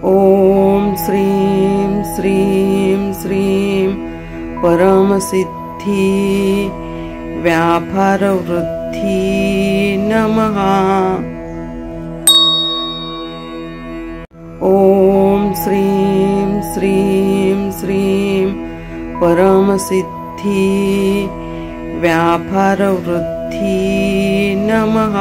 ॐ श्रीं श्रीं श्रीं परमसिद्धि व्यापारवृद्धि नमः। ॐ श्रीं श्रीं श्रीं परमसिद्धि व्यापारवृद्धि नमः।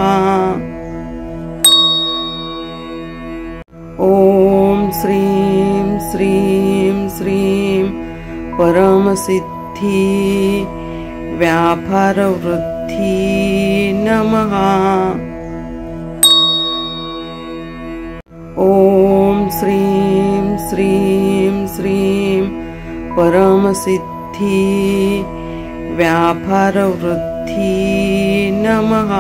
ॐ श्रीं श्रीं श्रीं परमसिद्धि व्यापारवृद्धि नमः। ॐ श्रीं श्रीं श्रीं परमसिद्धि व्यापारवृद्धि नमः।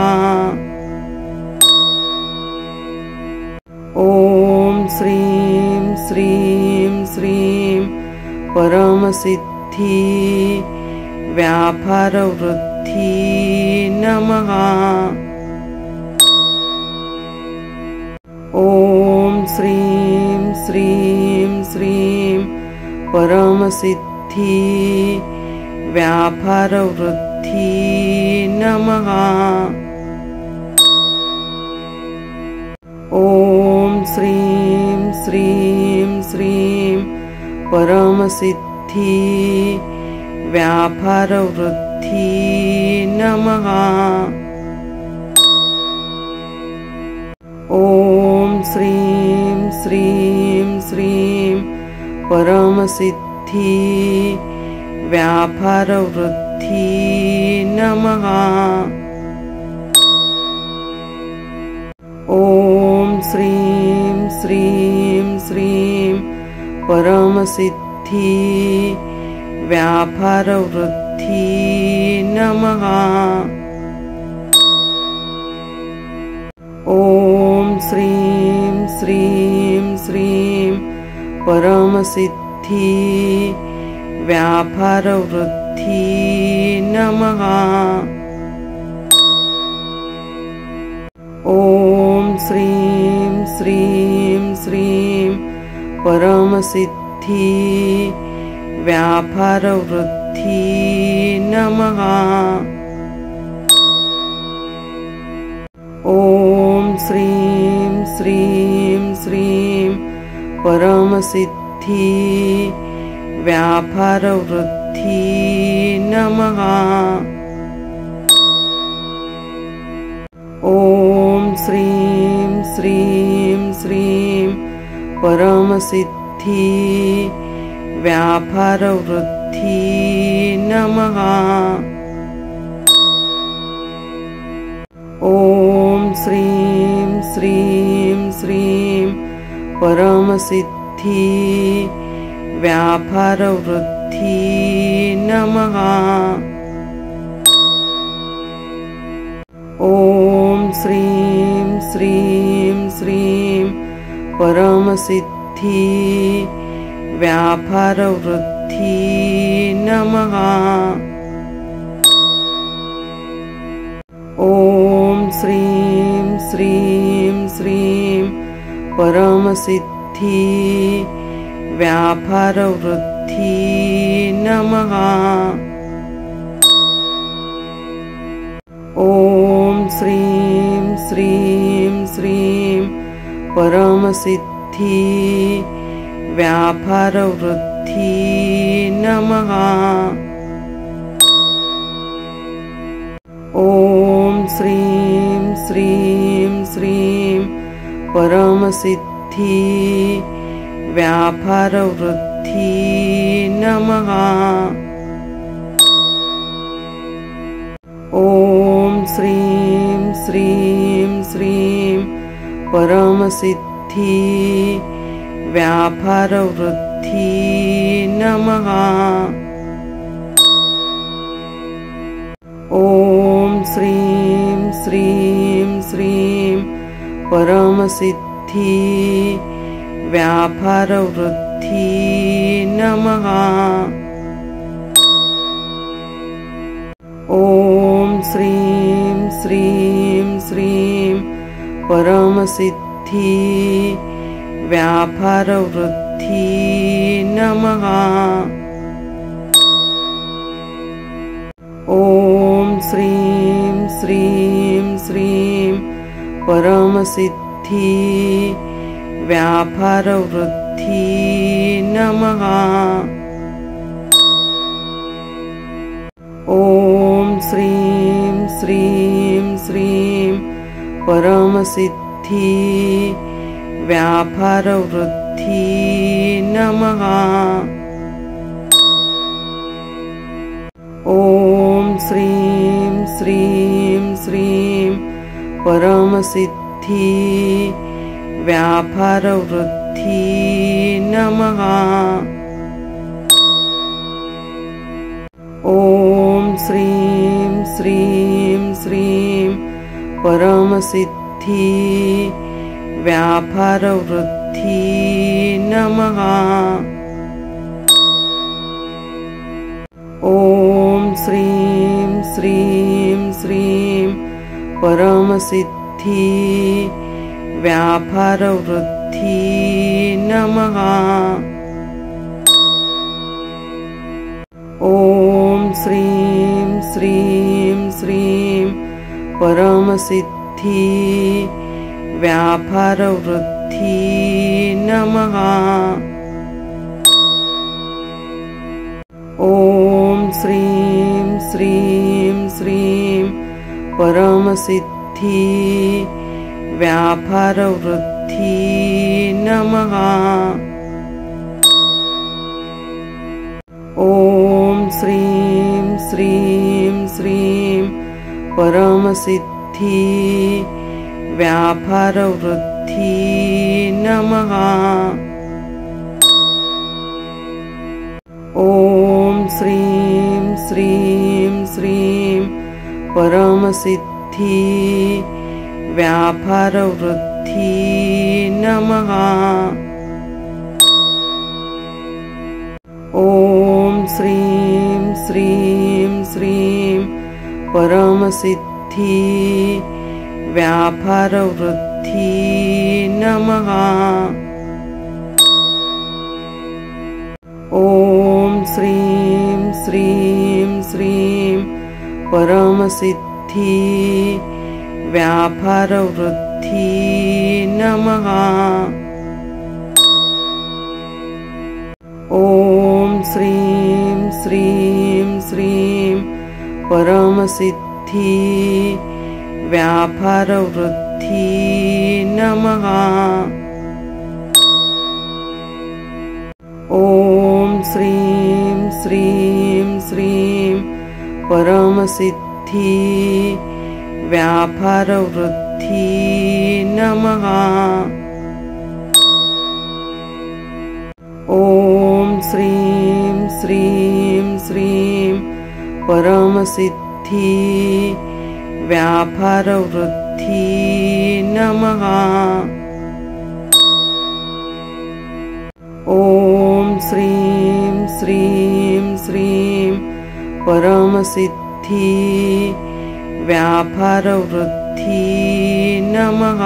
ॐ श्रीं श्रीं श्रीं परमसिद्धि व्यापारवृद्धि नमः। ॐ श्रीं श्रीं श्रीं परमसिद्धि व्यापारवृद्धि नमः। ॐ श्रीं श्रीं श्रीं परमसिद्धि व्यापारवृद्धि नमः। ॐ श्रीं श्रीं श्रीं परमसिद्धि व्यापारवृद्धि नमः। ॐ श्रीं श्रीं श्रीं परमसिद्धि व्यापारवृद्धि नमः। ॐ श्रीं श्रीं श्रीं परमसिद्धि व्यापारवृद्धि नमः। ॐ श्रीं श्रीं श्रीं परमसिद्धि व्यापारवृद्धि नमः। ॐ श्रीं श्रीं श्रीं परमसिद्धि व्यापारवृद्धि नमः। ॐ श्रीं श्रीं श्रीं परमसिद्धि व्यापारवृद्धि नमः। ॐ श्रीं श्रीं श्रीं परमसिद्धि व्यापारवृद्धि नमः। ॐ श्रीं श्रीं श्रीं परमसिद्धि व्यापारवृद्धि नमः। ॐ श्रीं श्रीं श्रीं परमसिद्धि व्यापारवृद्धि नमः। ॐ श्रीं श्रीं श्रीं परमसिद्धि व्यापारवृद्धि नमः। ॐ श्रीं श्रीं श्रीं परमसिद्धि व्यापारवृद्धि नमः। ॐ श्रीं श्रीं श्रीं परमसिद्धि व्यापारवृद्धि नमः। ॐ श्रीं श्रीं श्रीं परमसिद्धि व्यापारवृद्धि नमः। ॐ श्रीं श्रीं श्रीं परमसिद्धि व्यापारवृद्धि नमः। ॐ श्रीं श्रीं श्रीं परमसिद्धि व्यापारवृद्धि नमः। ॐ श्रीं श्रीं श्रीं परमसिद्धि व्यापारवृद्धि नमः। ॐ श्रीं श्रीं श्रीं परमसिद्धि व्यापारवृद्धि नमः। ॐ श्रीं श्रीं श्रीं परमसिद्धि व्यापारवृद्धि नमः। ॐ श्रीं श्रीं श्रीं परमसिद्धि व्यापारवृद्धि नमः। ॐ श्रीं श्रीं श्रीं परमसिद्धि व्यापारवृद्धि नमः। ॐ श्रीं श्रीं श्रीं परमसिद्धि व्यापारवृद्धि नमः। ॐ श्रीं श्रीं श्रीं परमसिद्धि व्यापारवृद्धि नमः। ॐ श्रीं श्रीं श्रीं परमसिद्धि व्यापारवृद्धि नमः। ॐ श्रीं श्रीं श्रीं परमसिद्धि व्यापारवृद्धि नमः। ॐ श्रीं श्रीं श्रीं परमसिद्धि व्यापारवृद्धि नमः। ॐ श्रीं श्रीं श्रीं परमसिद्धि व्यापारवृद्धि नमः। ॐ श्रीं श्रीं श्रीं परमसिद्धि व्यापारवृद्धि नमः। ॐ श्रीं श्रीं श्रीं परमसिद्धि व्यापारवृद्धि नमः। ॐ श्रीं श्रीं श्रीं परमसिद्धि व्यापारवृद्धि नमः।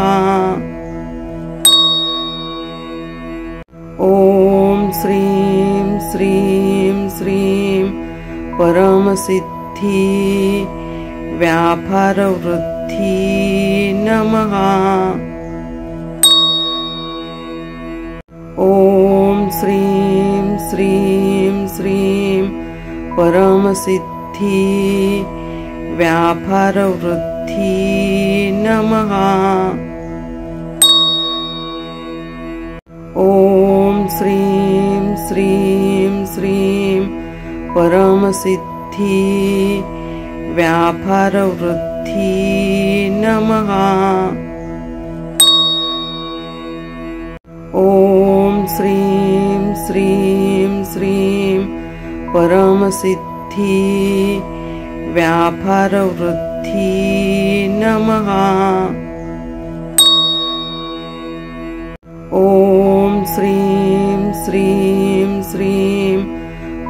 ॐ श्रीं श्रीं श्रीं परमसिद्धि व्यापारवृद्धि नमः। ॐ श्रीं श्रीं श्रीं परमसिद्धि व्यापारवृद्धि नमः। ॐ श्रीं श्रीं श्रीं परमसिद्धि व्यापारवृद्धि नमः। ॐ श्रीं श्रीं श्रीं परमसिद्धि व्यापारवृद्धि नमः। ॐ श्रीं श्रीं श्रीं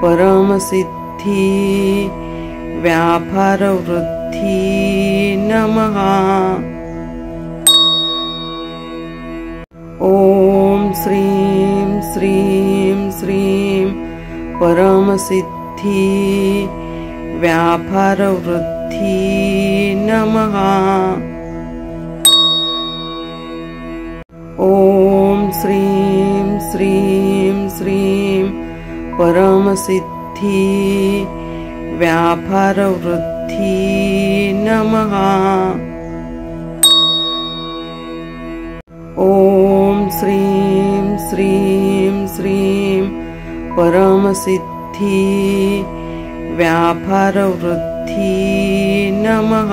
परमसिद्धि व्यापारवृद्धि नमः। ॐ श्रीं श्रीं श्रीं परमसिद्धि व्यापारवृद्धि नमः। ॐ श्रीं श्रीं श्रीं परमसिद्धि व्यापारवृद्धि नमः। ॐ श्रीं श्रीं श्रीं परमसिद्धि व्यापारवृद्धि नमः।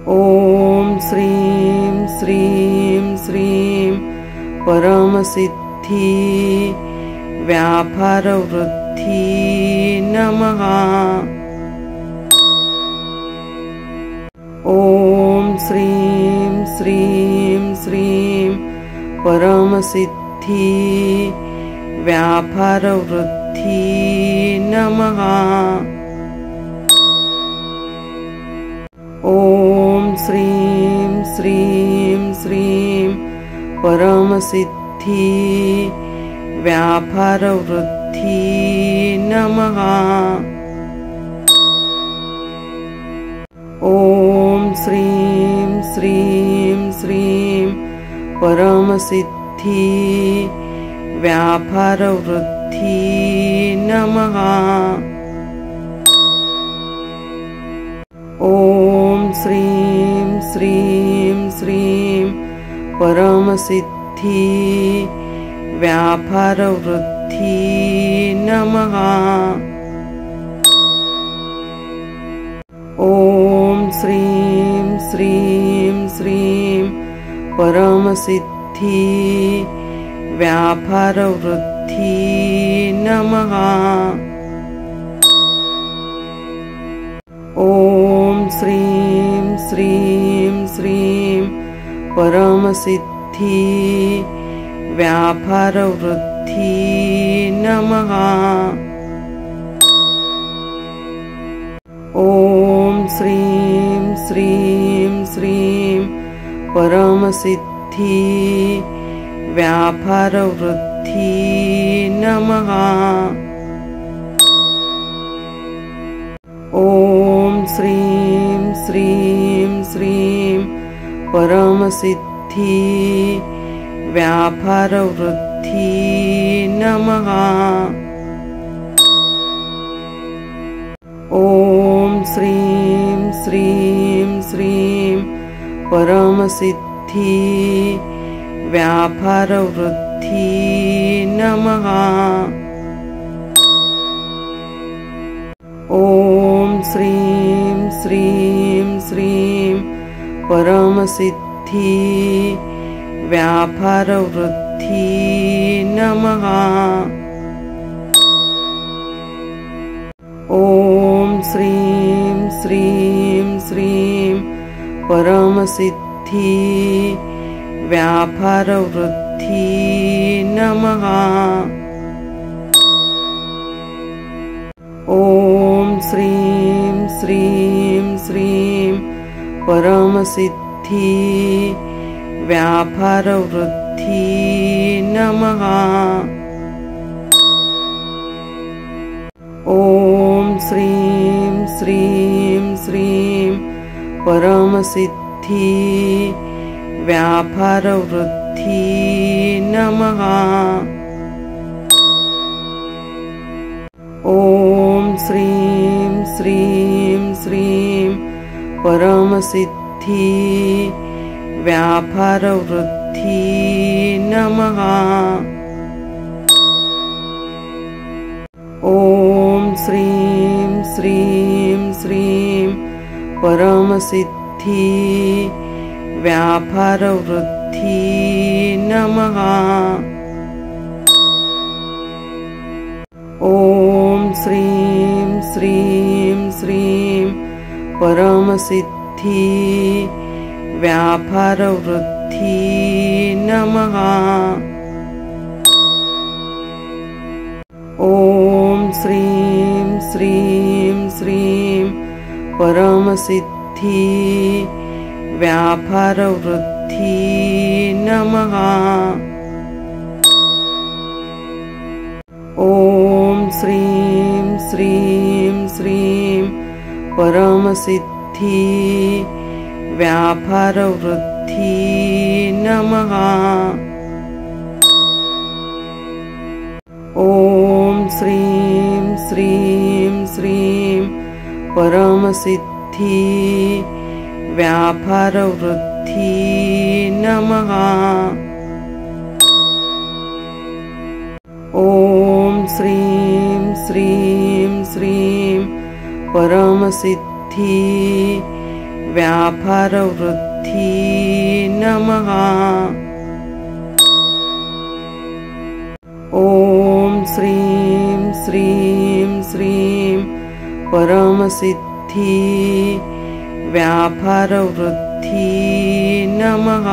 ॐ श्रीं श्रीं श्रीं परमसिद्धि व्यापारवृद्धि नमः। ॐ श्रीं श्रीं श्रीं परमसिद्धि व्यापारवृद्धि नमः। ॐ श्रीं श्रीं श्रीं परमसिद्धि व्यापारवृद्धि नमः। ॐ श्रीं श्रीं श्रीं परमसिद्धि व्यापारवृद्धि नमः। ॐ श्रीं श्रीं श्रीं परमसिद्धि व्यापारवृद्धि नमः। ॐ श्रीं श्रीं श्रीं परमसिद्धि व्यापारवृद्धि नमः। ॐ श्रीं श्रीं श्रीं परमसिद्धि व्यापारवृद्धि नमः। ॐ श्रीं श्रीं श्रीं परमसिद्धि व्यापारवृद्धि नमः। ॐ श्रीं श्रीं श्रीं परमसिद्धि व्यापारवृद्धि नमः। ॐ श्रीं श्रीं श्रीं परमसिद्धि व्यापारवृद्धि नमः। ॐ श्रीं श्रीं श्रीं परमसिद्धि व्यापारवृद्धि नमः। ॐ श्रीं श्रीं श्रीं परमसिद्धि व्यापारवृद्धि नमः। ॐ श्रीं श्रीं श्रीं परमसिद्धि व्यापारवृद्धि नमः। ॐ श्रीं श्रीं श्रीं परमसिद्धि व्यापारवृद्धि नमः। ॐ श्रीं श्रीं श्रीं परमसिद्धि व्यापारवृद्धि नमः। ॐ श्रीं श्रीं श्रीं परमसिद्धि व्यापारवृद्धि नमः। ॐ श्रीं श्रीं श्रीं परमसिद्धि व्यापारवृद्धि नमः। ॐ श्रीं श्रीं श्रीं परमसिद्धि व्यापारवृद्धि नमः। ॐ श्रीं श्रीं श्रीं परमसिद्धि व्यापारवृद्धि नमः। ॐ श्रीं श्रीं श्रीं परमसिद्धि व्यापारवृद्धि नमः। ॐ श्रीं श्रीं श्रीं परमसिद्धि व्यापारवृद्धि नमः। ॐ श्रीं श्रीं श्रीं परमसिद्धि व्यापारवृद्धि नमः।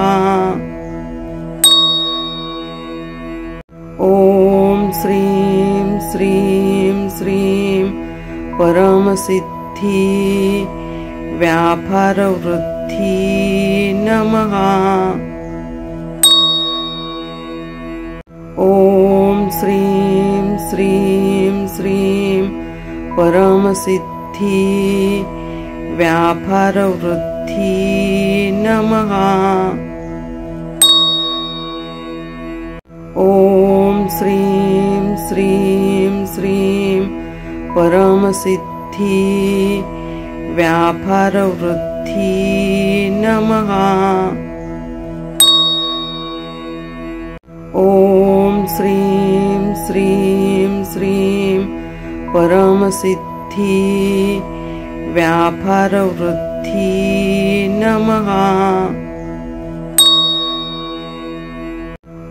ॐ श्रीं श्रीं श्रीं परमसिद्धि व्यापारवृद्धि नमः। ॐ श्रीं श्रीं श्रीं परमसिद्धि व्यापारवृद्धि नमः। ॐ श्रीं श्रीं श्रीं परमसिद्धि व्यापारवृद्धि नमः। ॐ श्रीं श्रीं श्रीं परमसिद्धि व्यापारवृद्धि नमः।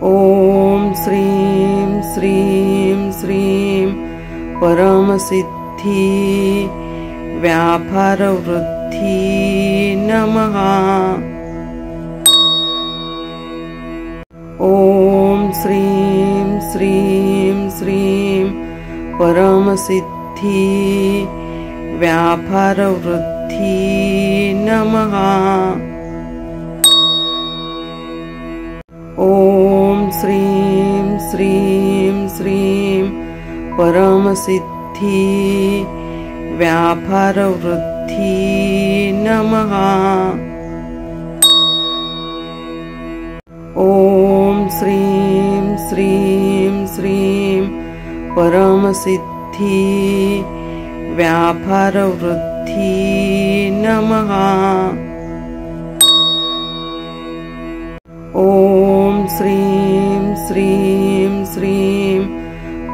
ॐ श्रीं श्रीं श्रीं परमसिद्धि व्यापारवृद्धि नमः। ॐ श्रीं श्रीं श्रीं परमसिद्धि व्यापारवृद्धि नमः। ॐ श्रीं श्रीं श्रीं परमसिद्धि व्यापारवृद्धि नमः। ॐ श्रीं श्रीं श्रीं परमसिद्धि व्यापारवृद्धि नमः। ॐ श्रीं श्रीं श्रीं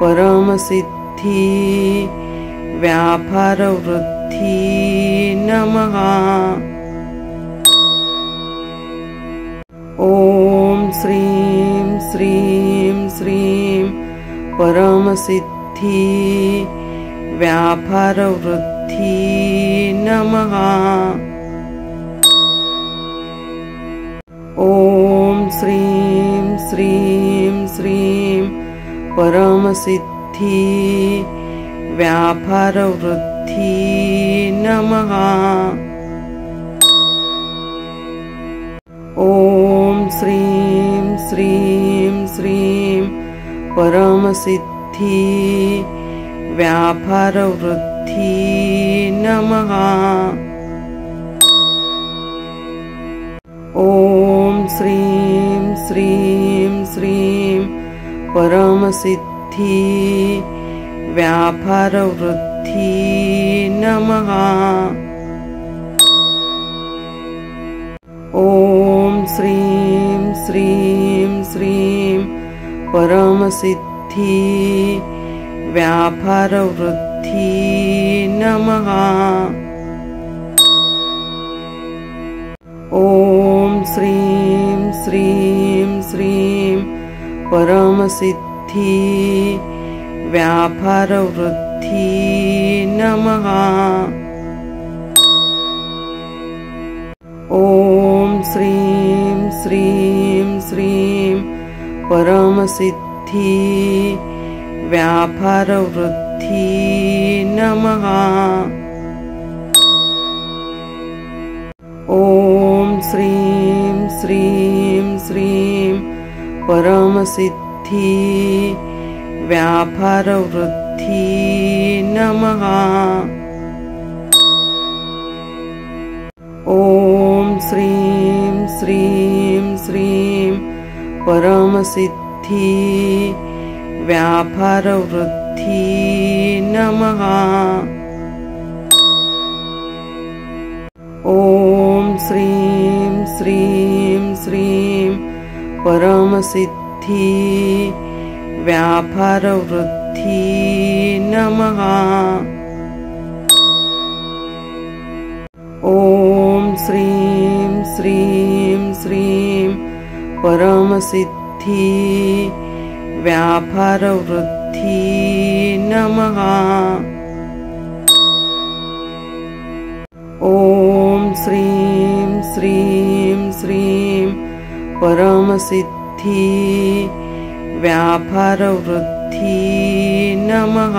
परमसिद्धि व्यापारवृद्धि नमः। ॐ श्रीं श्रीं श्रीं परमसिद्धि व्यापारवृद्धि नमः। ॐ श्रीं श्रीं श्रीं परमसिद्धि व्यापारवृद्धि नमः। ॐ श्रीं श्रीं श्रीं परमसिद्धि व्यापारवृद्धि नमः। ॐ श्रीं श्रीं श्रीं परमसिद्धि व्यापारवृद्धि नमः। ॐ श्रीं श्रीं श्रीं परमसिद्धि व्यापारवृद्धि नमः। ॐ श्रीं श्रीं श्रीं परमसिद्धि व्यापारवृद्धि नमः। ॐ श्रीं श्रीं श्रीं परमसिद्धि व्यापारवृद्धि नमः। ॐ श्रीं श्रीं श्रीं परमसिद्धि व्यापारवृद्धि नमः। ॐ श्रीं श्रीं श्रीं परमसिद्धि व्यापारवृद्धि नमः। ॐ श्रीं श्रीं श्रीं परमसिद्धि व्यापारवृद्धि नमः। ॐ श्रीं श्रीं श्रीं परमसिद्धि व्यापारवृद्धि नमः। ॐ श्रीं श्रीं श्रीं परमसिद्धि व्यापारवृद्धि नमः।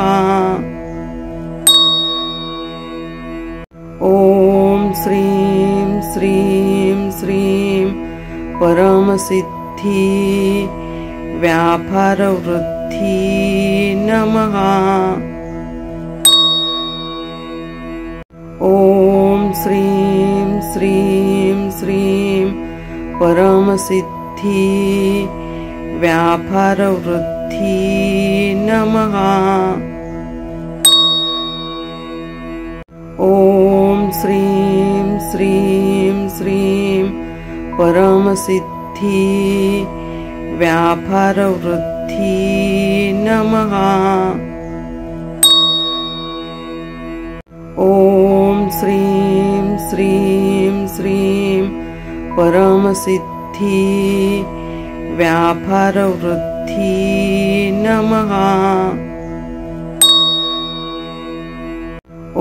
ॐ श्रीं श्रीं श्रीं परमसिद्धि व्यापारवृद्धि नमः। ॐ श्रीं श्रीं श्रीं परमसिद्धि व्यापारवृद्धि नमः। ॐ श्रीं श्रीं श्रीं परमसिद्धि व्यापारवृद्धि नमः। ॐ श्रीं श्रीं श्रीं परमसिद्धि व्यापारवृद्धि नमः।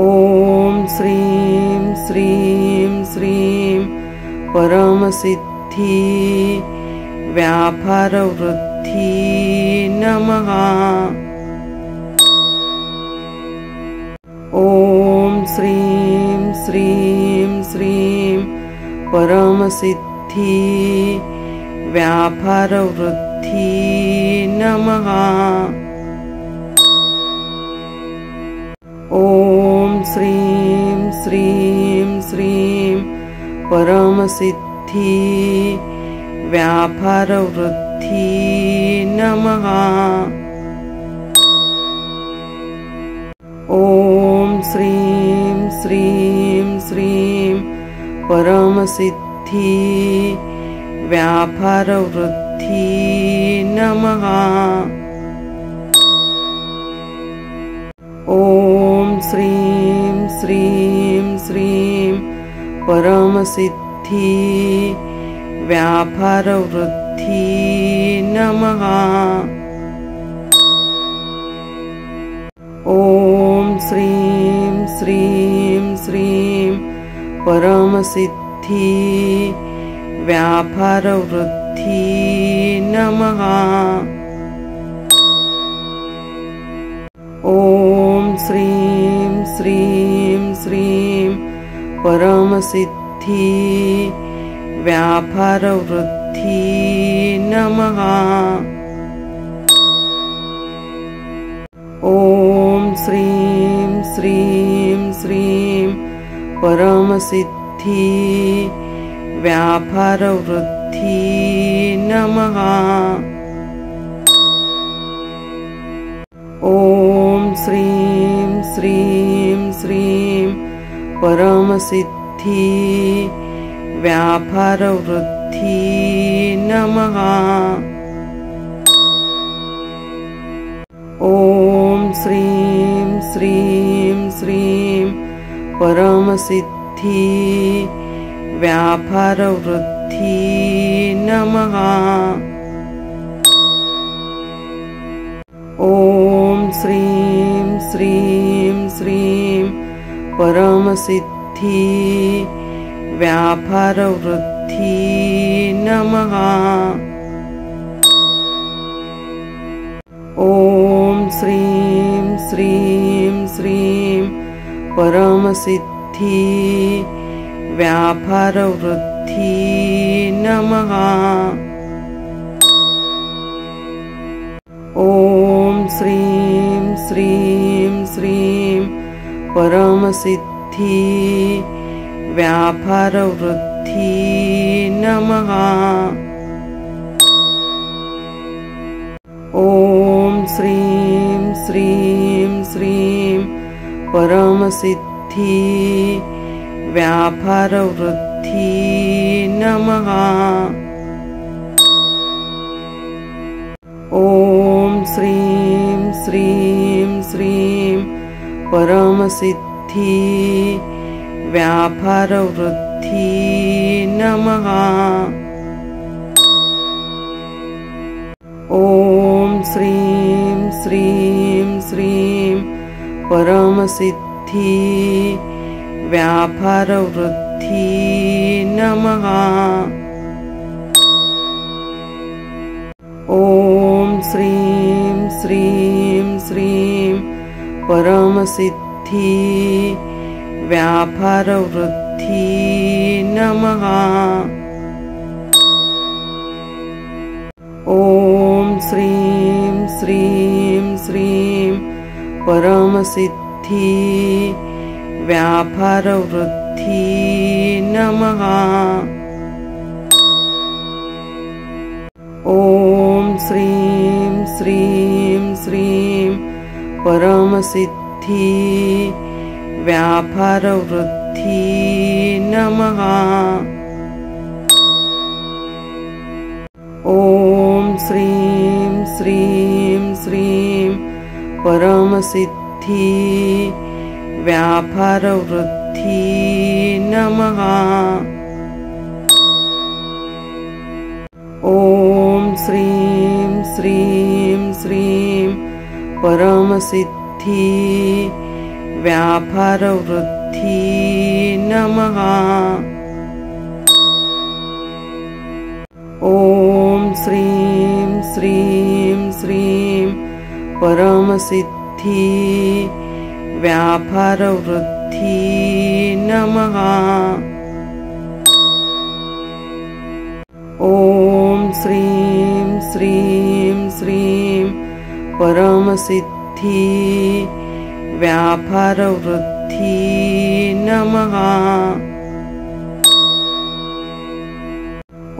ॐ श्रीं श्रीं श्रीं परमसिद्धि व्यापारवृद्धि नमः। ॐ श्रीं श्रीं श्रीं परमसिद्धि व्यापारवृद्धि नमः। ॐ श्रीं श्रीं श्रीं परमसिद्धि व्यापारवृद्धि नमः। ॐ श्रीं श्रीं श्रीं परमसिद्धि व्यापारवृद्धि नमः। ॐ श्रीं श्रीं श्रीं परमसिद्धि व्यापारवृद्धि नमः। ॐ श्रीं श्रीं श्रीं परमसिद्धि व्यापारवृद्धि नमः। ॐ श्रीं श्रीं श्रीं परमसिद्धि व्यापारवृद्धि नमः। ॐ श्रीं श्रीं श्रीं परमसिद्धि व्यापारवृद्धि नमः। ॐ श्रीं श्रीं श्रीं परमसिद्धि व्यापारवृद्धि नमः। ॐ श्रीं श्रीं श्रीं परमसिद्धि व्यापारवृद्धि नमः। ॐ श्रीं श्रीं श्रीं परमसिद्धि व्यापारवृद्धि नमः। ॐ श्रीं श्रीं श्रीं परमसिद्धि व्यापारवृद्धि नमः। ॐ श्रीं श्रीं श्रीं परमसिद्धि व्यापारवृद्धि नमः। ॐ श्रीं श्रीं श्रीं परमसिद्धि व्यापारवृद्धि नमः। ॐ श्रीं श्रीं श्रीं परमसिद्धि व्यापारवृद्धि नमः। ॐ श्रीं श्रीं श्रीं परमसिद्धि व्यापारवृद्धि नमः। ॐ श्रीं श्रीं श्रीं परमसिद्धि व्यापारवृद्धि नमः। ॐ श्रीं श्रीं श्रीं परमसिद्धि व्यापारवृद्धि नमः। ॐ श्रीं श्रीं श्रीं परमसिद्धि व्यापारवृद्धि नमः। ॐ श्रीं श्रीं श्रीं परमसिद्धि व्यापारवृद्धि नमः। ॐ श्रीं श्रीं श्रीं परमसिद्धि व्यापारवृद्धि नमः। ॐ श्रीं श्रीं श्रीं परमसिद्धि व्यापारवृद्धि नमः। ॐ श्रीं श्रीं श्रीं परमसिद्धि व्यापारवृद्धि नमः।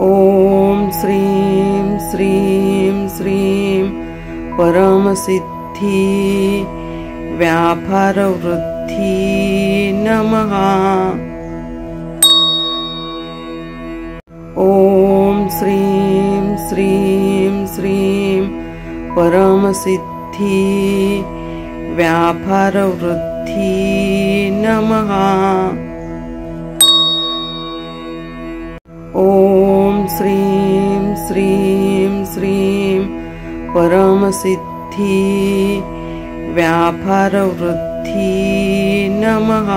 ॐ श्रीं श्रीं श्रीं परमसिद्धि व्यापारवृद्धि नमः। ॐ श्रीं श्रीं श्रीं परमसिद्धि व्यापारवृद्धि नमः। ॐ श्रीं श्रीं श्रीं परमसिद्धि व्यापारवृद्धि नमः।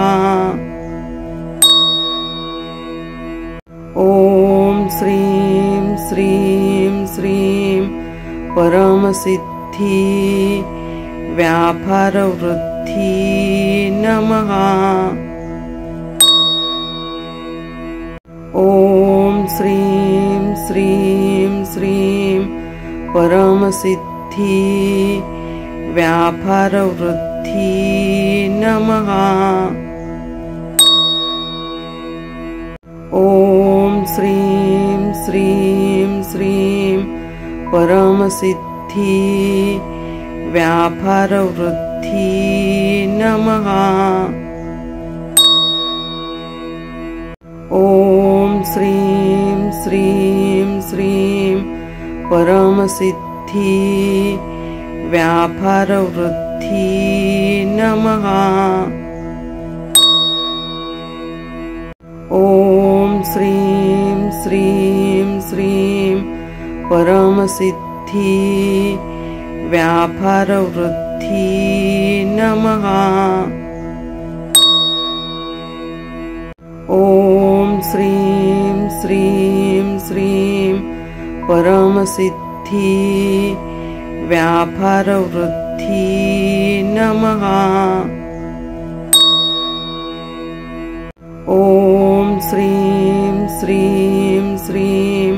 ॐ श्रीं श्रीं श्रीं परमसिद्धि व्यापारवृद्धि नमः। ॐ श्रीं श्रीं श्रीं परमसिद्धि व्यापारवृद्धि नमः। ॐ श्रीं श्रीं श्रीं परमसिद्धि व्यापारवृद्धि नमः। ॐ श्रीं श्रीं श्रीं परमसिद्धि व्यापारवृद्धि नमः। ॐ श्रीं श्रीं श्रीं परमसिद्धि व्यापारवृद्धि नमः। ॐ श्रीं श्रीं श्रीं परमसिद्धि व्यापारवृद्धि नमः। ॐ श्रीं श्रीं श्रीं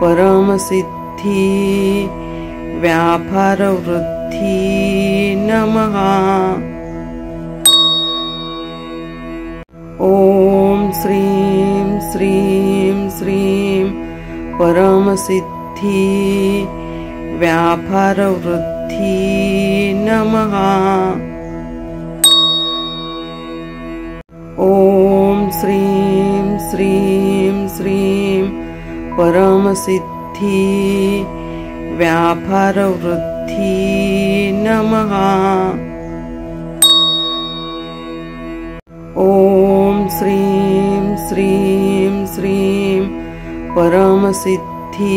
परमसिद्धि व्यापारवृद्धि नमः। ॐ श्रीं श्रीं श्रीं परमसिद्धि व्यापारवृद्धि नमः। ॐ श्रीं श्रीं श्रीं परमसिद्धि व्यापारवृद्धि नमः। ॐ श्रीं श्रीं श्रीं परमसिद्धि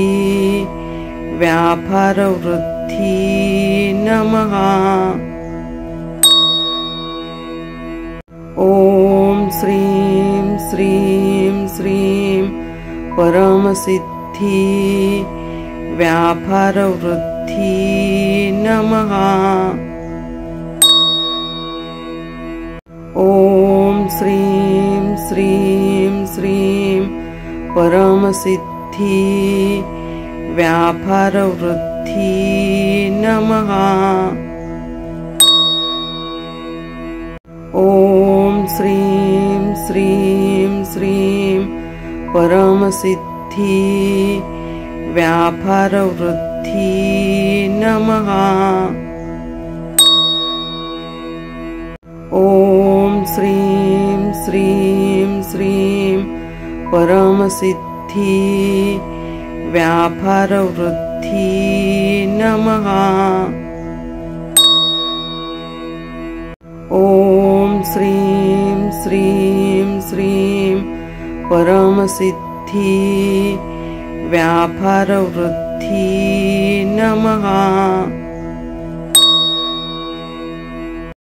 व्यापारवृद्धि नमः। ॐ श्रीं श्रीं श्रीं परमसिद्धि व्यापारवृद्धि नमः। ॐ श्रीं श्रीं श्रीं परमसिद्धि व्यापारवृद्धि नमः। ॐ श्रीं श्रीं श्रीं परमसिद्धि व्यापारवृद्धि नमः। ॐ श्रीं श्रीं श्रीं परमसिद्धि व्यापारवृद्धि नमः। ॐ श्रीं श्रीं श्रीं परमसिद्धि व्यापारवृद्धि नमः।